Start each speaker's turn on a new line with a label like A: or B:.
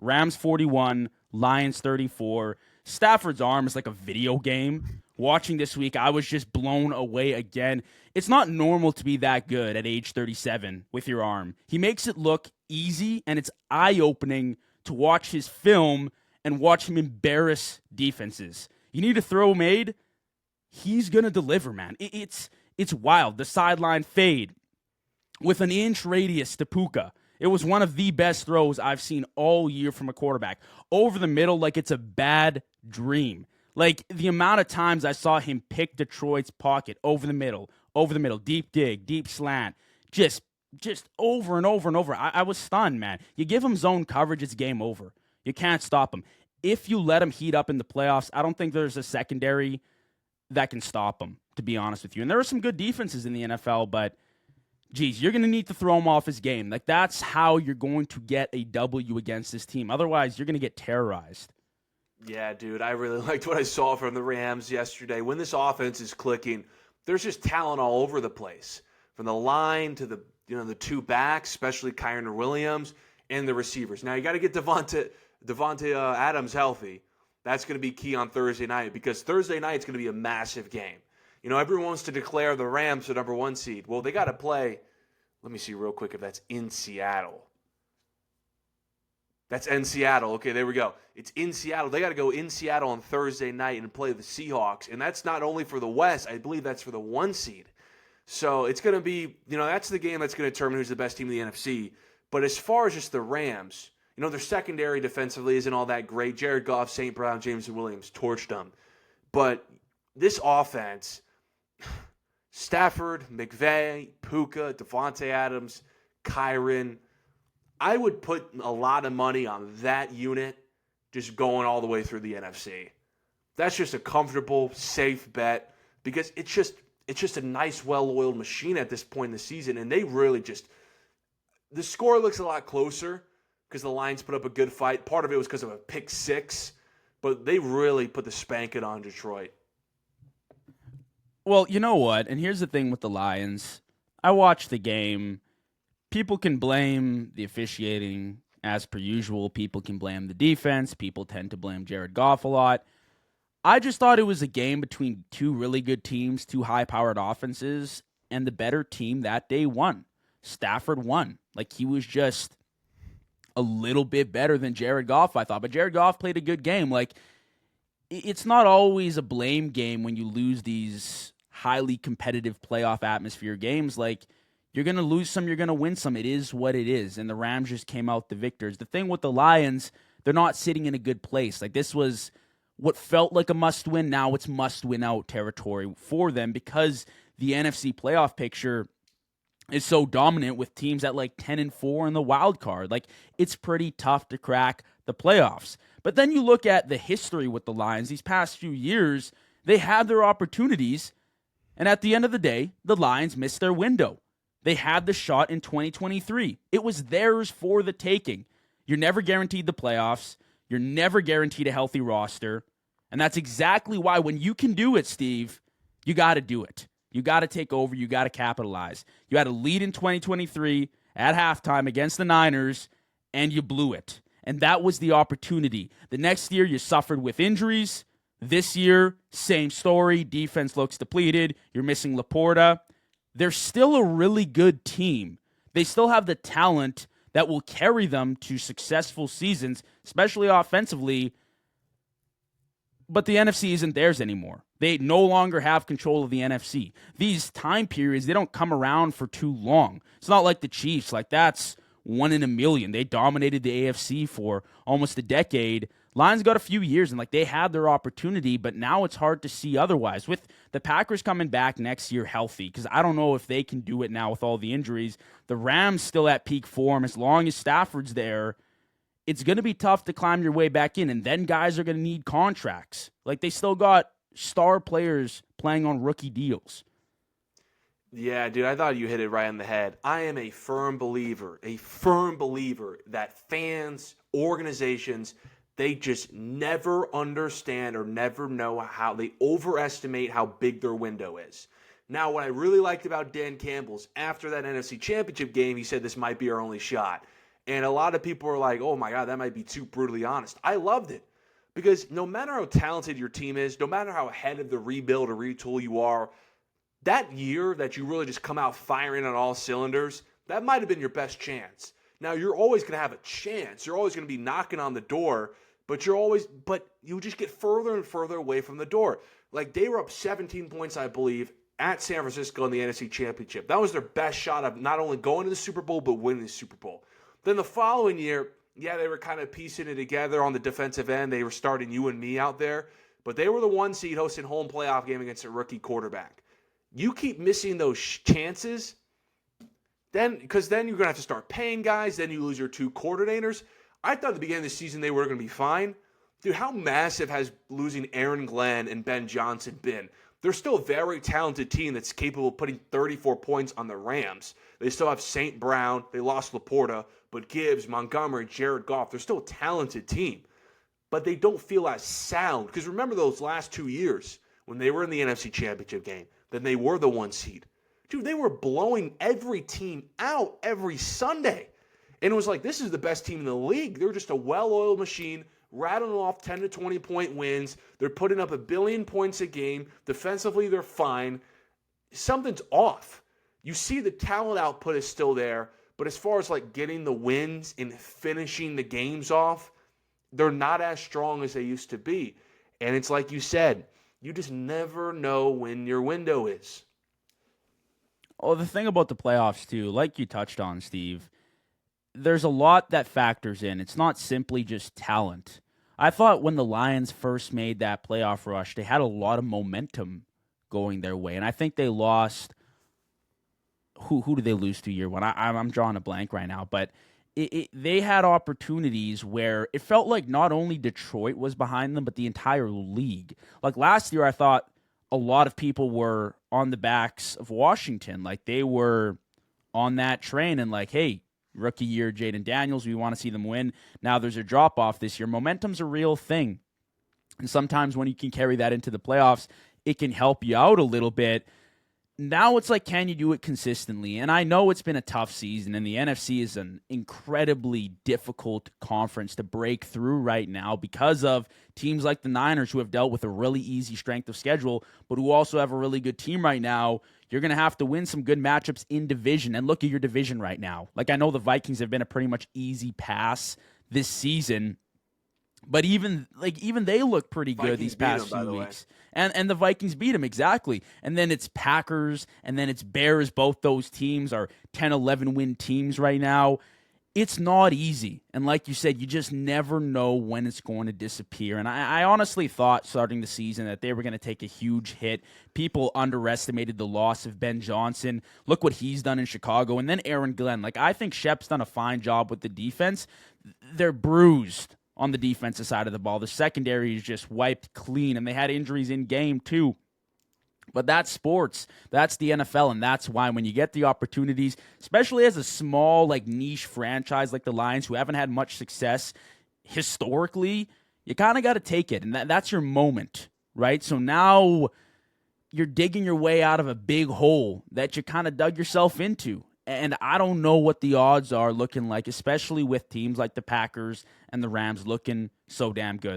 A: Rams 41, Lions 34. Stafford's arm is like a video game. Watching this week, I was just blown away again. It's not normal to be that good at age 37 with your arm. He makes it look easy, and it's eye-opening to watch his film and watch him embarrass defenses. You need a throw made, he's going to deliver, man. It's wild. The sideline fade with an inch radius to Puka. It was one of the best throws I've seen all year from a quarterback. Over the middle like it's a bad dream. Like, the amount of times I saw him pick Detroit's pocket over the middle, deep dig, deep slant, just over and over and over. I was stunned, man. You give him zone coverage, it's game over. You can't stop him. If you let him heat up in the playoffs, I don't think there's a secondary that can stop him, to be honest with you. And there are some good defenses in the NFL, but geez, you're going to need to throw him off his game. Like, that's how you're going to get a W against this team. Otherwise, you're going to get terrorized.
B: Yeah, dude, I really liked what I saw from the Rams yesterday. When this offense is clicking, there's just talent all over the place. From the line to the two backs, especially Kyren Williams, and the receivers. Now, you got to get Devontae Adams healthy. That's going to be key on Thursday night, because Thursday night is going to be a massive game. You know, everyone wants to declare the Rams the number 1 seed. Well, they got to play. Let me see real quick if that's in Seattle. That's in Seattle. Okay, there we go. It's in Seattle. They got to go in Seattle on Thursday night and play the Seahawks. And that's not only for the West. I believe that's for the 1 seed. So it's going to be, that's the game that's going to determine who's the best team in the NFC. But as far as just the Rams, their secondary defensively isn't all that great. Jared Goff, St. Brown, Jameson Williams torched them. But this offense, Stafford, McVay, Puka, Devontae Adams, Kyren, I would put a lot of money on that unit just going all the way through the NFC. That's just a comfortable, safe bet, because it's just a nice, well-oiled machine at this point in the season, and they really the score looks a lot closer because the Lions put up a good fight. Part of it was because of a pick six, but they really put the spanking on Detroit.
A: Well, you know what? And here's the thing with the Lions. I watched the game. People can blame the officiating as per usual. People can blame the defense. People tend to blame Jared Goff a lot. I just thought it was a game between two really good teams, two high-powered offenses, and the better team that day won. Stafford won. Like, he was just a little bit better than Jared Goff, I thought. But Jared Goff played a good game. Like, it's not always a blame game when you lose these highly competitive playoff atmosphere games. Like, you're going to lose some, you're going to win some. It is what it is. And the Rams just came out the victors. The thing with the Lions, they're not sitting in a good place. Like, this was what felt like a must-win. Now it's must-win-out territory for them, because the NFC playoff picture is so dominant with teams at like 10-4 in the wild card. Like, it's pretty tough to crack the playoffs. But then you look at the history with the Lions these past few years, they had their opportunities, and at the end of the day, the Lions missed their window. They had the shot in 2023. It was theirs for the taking. You're never guaranteed the playoffs. You're never guaranteed a healthy roster. And that's exactly why when you can do it, Steve, you got to do it. You got to take over. You got to capitalize. You had a lead in 2023 at halftime against the Niners, and you blew it. And that was the opportunity. The next year, you suffered with injuries. This year, same story. Defense looks depleted. You're missing Laporta. They're still a really good team. They still have the talent that will carry them to successful seasons, especially offensively. But the NFC isn't theirs anymore. They no longer have control of the NFC. These time periods, they don't come around for too long. It's not like the Chiefs. Like, that's 1 in a million. They dominated the AFC for almost a decade. Lions got a few years, and like, they had their opportunity, but now it's hard to see otherwise. With the Packers coming back next year healthy, because I don't know if they can do it now with all the injuries. The Rams still at peak form. As long as Stafford's there, it's going to be tough to climb your way back in, and then guys are going to need contracts. Like, they still got star players playing on rookie deals.
B: Yeah, dude, I thought you hit it right on the head. I am a firm believer that fans, organizations, they just never understand or never know how they overestimate how big their window is. Now, what I really liked about Dan Campbell's after that NFC Championship game, he said this might be our only shot. And a lot of people are like, oh my God, that might be too brutally honest. I loved it because no matter how talented your team is, no matter how ahead of the rebuild or retool you are, that year that you really just come out firing on all cylinders, that might have been your best chance. Now, you're always going to have a chance. You're always going to be knocking on the door, but you just get further and further away from the door. Like, they were up 17 points, I believe, at San Francisco in the NFC Championship. That was their best shot of not only going to the Super Bowl, but winning the Super Bowl. Then the following year, yeah, they were kind of piecing it together on the defensive end. They were starting you and me out there, but they were the 1 seed hosting home playoff game against a rookie quarterback. You keep missing those chances, because then you're going to have to start paying guys. Then you lose your 2 coordinators. I thought at the beginning of the season they were going to be fine. Dude, how massive has losing Aaron Glenn and Ben Johnson been? They're still a very talented team that's capable of putting 34 points on the Rams. They still have St. Brown. They lost Laporta, but Gibbs, Montgomery, Jared Goff, they're still a talented team. But they don't feel as sound. Because remember those last 2 years when they were in the NFC Championship game, then they were the 1 seed. Dude, they were blowing every team out every Sunday. And it was like, this is the best team in the league. They're just a well-oiled machine, rattling off 10 to 20-point wins. They're putting up 1 billion points a game. Defensively, they're fine. Something's off. You see the talent output is still there, but as far as like getting the wins and finishing the games off, they're not as strong as they used to be. And it's like you said, you just never know when your window is.
A: Oh, the thing about the playoffs, too, like you touched on, Steve, there's a lot that factors in. It's not simply just talent. I thought when the Lions first made that playoff rush, they had a lot of momentum going their way. And I think they lost. Who did they lose to year one? I'm drawing a blank right now. But they had opportunities where it felt like not only Detroit was behind them, but the entire league. Like last year, I thought a lot of people were on the backs of Washington. Like they were on that train and like, hey, rookie year, Jaden Daniels, we want to see them win. Now there's a drop-off this year. Momentum's a real thing. And sometimes when you can carry that into the playoffs, it can help you out a little bit. Now it's like, can you do it consistently? And I know it's been a tough season, and the NFC is an incredibly difficult conference to break through right now because of teams like the Niners who have dealt with a really easy strength of schedule, but who also have a really good team right now. You're going to have to win some good matchups in division, and look at your division right now. Like, I know the Vikings have been a pretty much easy pass this season, but even they look pretty good
B: Vikings
A: these past
B: beat 'em, by
A: few
B: the way.
A: weeks. And the Vikings beat them, exactly. And then it's Packers, and then it's Bears. Both those teams are 10, 11-win teams right now. It's not easy. And like you said, you just never know when it's going to disappear. And I honestly thought starting the season that they were going to take a huge hit. People underestimated the loss of Ben Johnson. Look what he's done in Chicago. And then Aaron Glenn. Like, I think Shep's done a fine job with the defense. They're bruised on the defensive side of the ball. The secondary is just wiped clean, and they had injuries in game too. But that's sports. That's the NFL, and that's why when you get the opportunities, especially as a small, like, niche franchise like the Lions who haven't had much success historically, you kind of got to take it, and that's your moment, right? So now you're digging your way out of a big hole that you kind of dug yourself into. And I don't know what the odds are looking like, especially with teams like the Packers and the Rams looking so damn good.